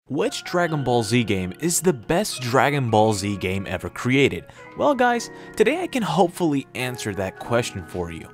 Which Dragon Ball Z game is the best Dragon Ball Z game ever created? Well guys, today I can hopefully answer that question for you.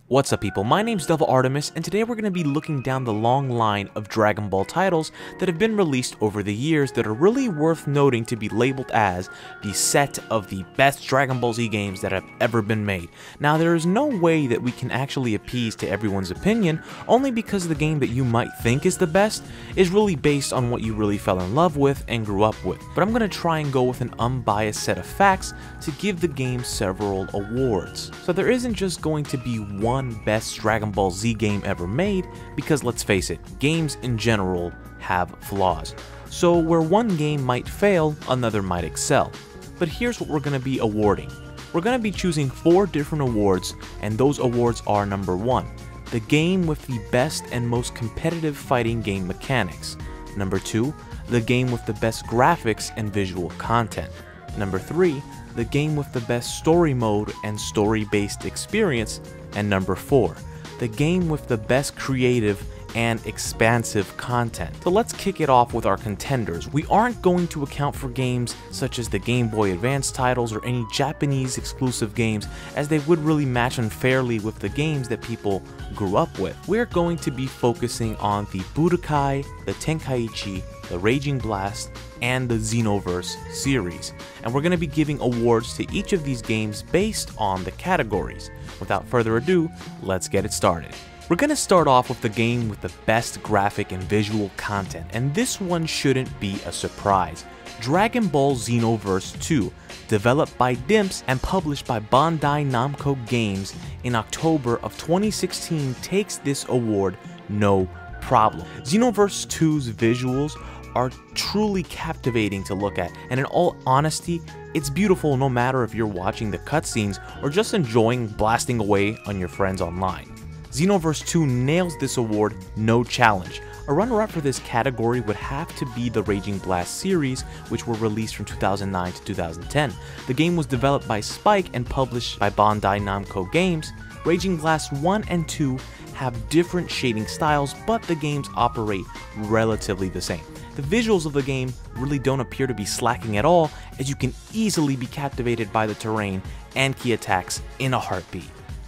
What's up people, my name's Devil Artemis, and today we're going to be looking down the long line of Dragon Ball titles that have been released over the years that are really worth noting to be labeled as the set of the best Dragon Ball Z games that have ever been made. Now there is no way that we can actually appease to everyone's opinion, only because the game that you might think is the best is really based on what you really fell in love with and grew up with. But I'm going to try and go with an unbiased set of facts to give the game several awards. So there isn't just going to be one best Dragon Ball Z game ever made, because let's face it, games in general have flaws. So where one game might fail, another might excel. But here's what we're going to be awarding. We're going to be choosing 4 different awards, and those awards are: number 1, the game with the best and most competitive fighting game mechanics; number 2, the game with the best graphics and visual content; number 3, the game with the best story mode and story-based experience; and number 4, the game with the best creative and expansive content. So let's kick it off with our contenders. We aren't going to account for games such as the Game Boy Advance titles or any Japanese exclusive games, as they would really match unfairly with the games that people grew up with. We're going to be focusing on the Budokai, the Tenkaichi, the Ragingblast, and the Xenoverse series, and we're going to be giving awards to each of these games based on the categories. Without further ado, let's get it started. We're going to start off with the game with the best graphic and visual content, and this one shouldn't be a surprise. Dragon Ball Xenoverse 2, developed by DIMPS and published by Bandai Namco Games in October of 2016, takes this award no problem. Xenoverse 2's visuals are truly captivating to look at, and in all honesty, it's beautiful no matter if you're watching the cutscenes or just enjoying blasting away on your friends online. Xenoverse 2 nails this award, no challenge. A runner-up for this category would have to be the Ragingblast series, which were released from 2009 to 2010. The game was developed by Spike and published by Bandai Namco Games. Ragingblast 1 and 2 have different shading styles, but the games operate relatively the same. The visuals of the game really don't appear to be slacking at all, as you can easily be captivated by the terrain and key attacks in a heartbeat.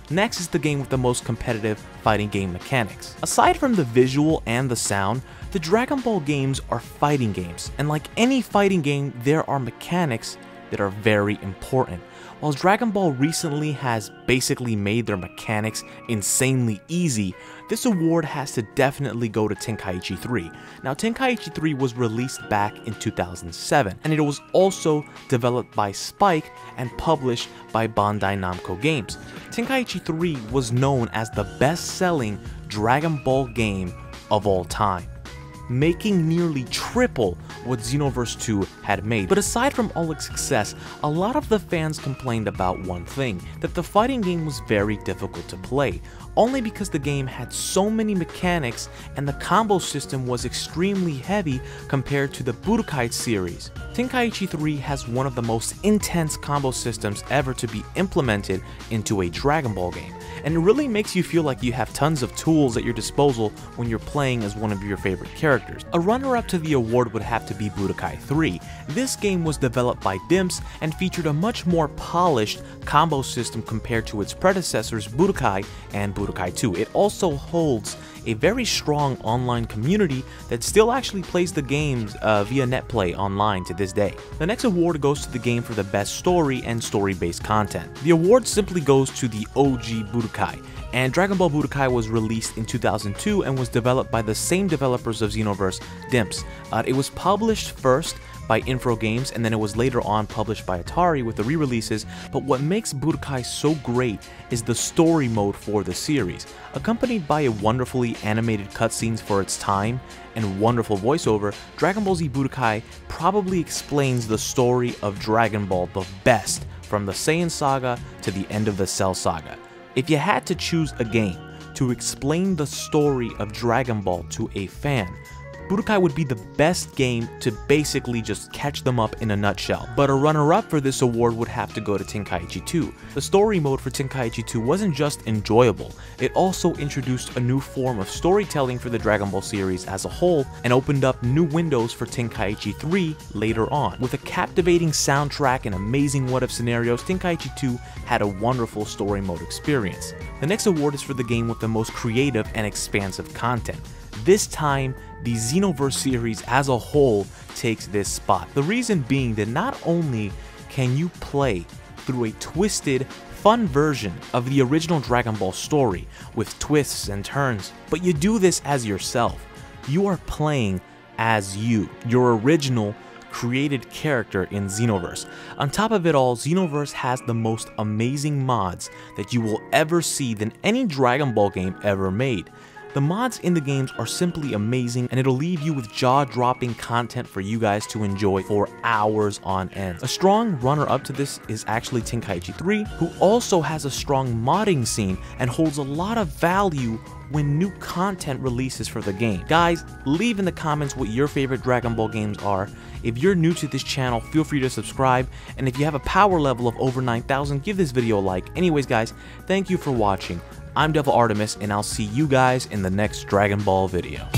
Next is the game with the most competitive fighting game mechanics. Aside from the visual and the sound, the Dragon Ball games are fighting games, and like any fighting game, there are mechanics that are very important. While Dragon Ball recently has basically made their mechanics insanely easy, this award has to definitely go to Tenkaichi 3. Now Tenkaichi 3 was released back in 2007, and it was also developed by Spike and published by Bandai Namco Games. Tenkaichi 3 was known as the best-selling Dragon Ball game of all time, making nearly triple what Xenoverse 2 had made. But aside from all its success, a lot of the fans complained about one thing: that the fighting game was very difficult to play, only because the game had so many mechanics and the combo system was extremely heavy compared to the Budokai series. Tenkaichi 3 has one of the most intense combo systems ever to be implemented into a Dragon Ball game, and it really makes you feel like you have tons of tools at your disposal when you're playing as one of your favorite characters. A runner-up to the award would have to be Budokai 3. This game was developed by DIMPS and featured a much more polished combo system compared to its predecessors Budokai and Budokai 2. It also holds a very strong online community that still actually plays the games via netplay online to this day. The next award goes to the game for the best story and story-based content. The award simply goes to the OG Budokai, and Dragon Ball Budokai was released in 2002 and was developed by the same developers of Xenoverse, DIMPS. It was published first by Infro Games, and then it was later on published by Atari with the re-releases. But what makes Budokai so great is the story mode for the series. Accompanied by a wonderfully animated cutscenes for its time and wonderful voiceover, Dragon Ball Z Budokai probably explains the story of Dragon Ball the best, from the Saiyan Saga to the end of the Cell Saga. If you had to choose a game to explain the story of Dragon Ball to a fan, Budokai would be the best game to basically just catch them up in a nutshell. But a runner-up for this award would have to go to Tenkaichi 2. The story mode for Tenkaichi 2 wasn't just enjoyable, it also introduced a new form of storytelling for the Dragon Ball series as a whole and opened up new windows for Tenkaichi 3 later on. With a captivating soundtrack and amazing what-if scenarios, Tenkaichi 2 had a wonderful story mode experience. The next award is for the game with the most creative and expansive content. This time, the Xenoverse series as a whole takes this spot. The reason being that not only can you play through a twisted, fun version of the original Dragon Ball story with twists and turns, but you do this as yourself. You are playing as you, your original created character in Xenoverse. On top of it all, Xenoverse has the most amazing mods that you will ever see than any Dragon Ball game ever made. The mods in the games are simply amazing, and it'll leave you with jaw-dropping content for you guys to enjoy for hours on end. A strong runner-up to this is actually Tenkaichi 3, who also has a strong modding scene and holds a lot of value when new content releases for the game. Guys, leave in the comments what your favorite Dragon Ball games are. If you're new to this channel, feel free to subscribe, and if you have a power level of over 9,000, give this video a like. Anyways guys, thank you for watching. I'm Devil Artemis, and I'll see you guys in the next Dragon Ball video.